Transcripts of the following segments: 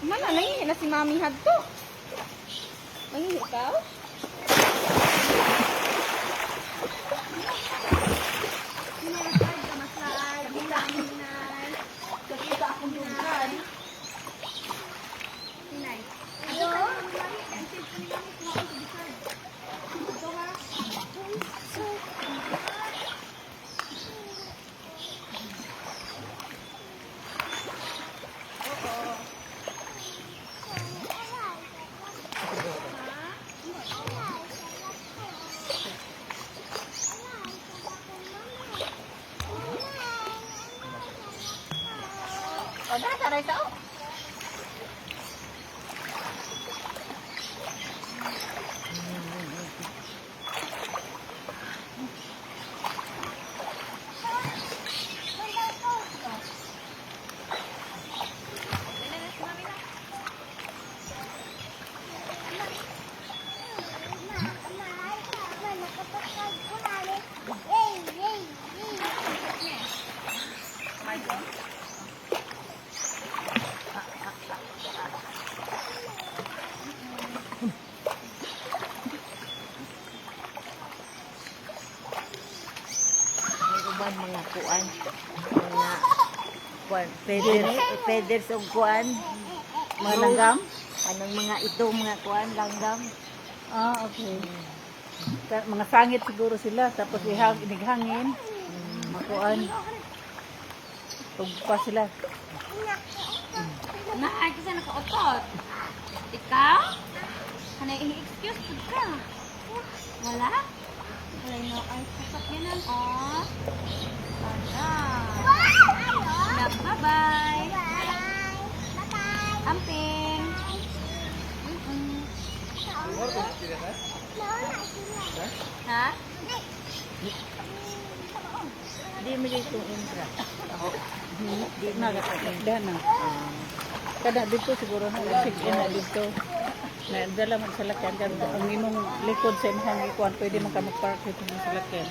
Mana nangihi na si Mami hadto. Mangihi ikaw? O, taray ka o. Mga kuan, feathers o kuan, Mga langgam? anong mga ito, mga kuan, langgam. Ah, okay. Mga sangit siguro sila, tapos inighangin. Makuan. Tugpa sila. Ay, kasi nakautot. Ikaw? Kanay i-excuse ka. Wala? Wala no. Ay, sapat yun lang, oh. Wala. Bye-bye. Amping. Ha? Di mo dito intra. Di na kakakda na. Kada dito siguro na check-in na dito. Na dala man sa lakyan kan ang imong likod sa imong ikuan pwede man ka mag-park dito sa lakyan.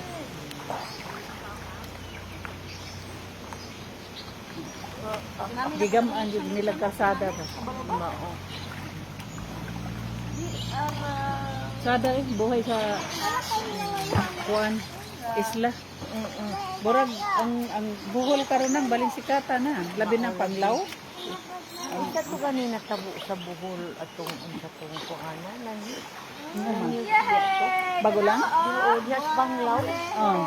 Gigamaan yun nila kasada ba? Mao. Sada buhay sa kuan isla. Burag ang buhol karon nang balinsikata na, labi na panglaw. Ang ko kanina tabo sa buhol atong unsa tong kuana nang Bago lang? dios banglaw. Oh.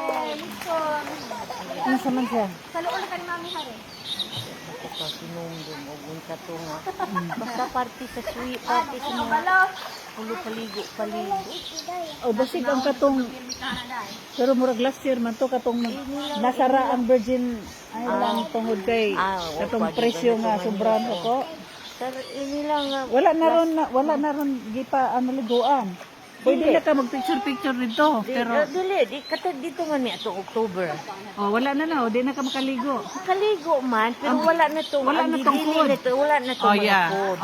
Ano sa man siya? Sa loob ka ni Mami Hari. Ako ka sinungdom og unsa to nga. Basta party sa sweet, party sa mga ulo paligo. O basig ang katong pero murag last year man to katong nasara ang Virgin Island tungod kay katong presyo nga sobrang ko. Sir, ini lang nga. Wala na ron gipa ano liguan. Pwede na ka mag-picture dito. Pero Dili, katag dito nga ni atong October. wala na, di na ka makaligo. Makaligo man, pero wala na to. wala na tong food. Wala na to mga food.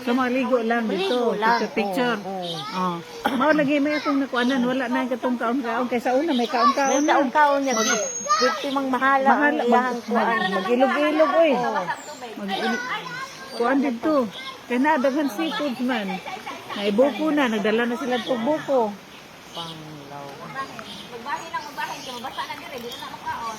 So maligo lang dito. Maligo lang. Picture. Oo. Mao lagi may atong nakuanan, wala na katong kaon-kaon kaysa una may kaon-kaon May na. kaon-kaon niya. Pwede mang mahala ang iyang kuan. Mag-ilog-ilog oy. Kuan dito. Kaya nadaghan seafood man. Naibuko na, nagdala na sila ng buko. Panglaw. Magbahay lang, magbahay. Mabasa na dire, di na makaon.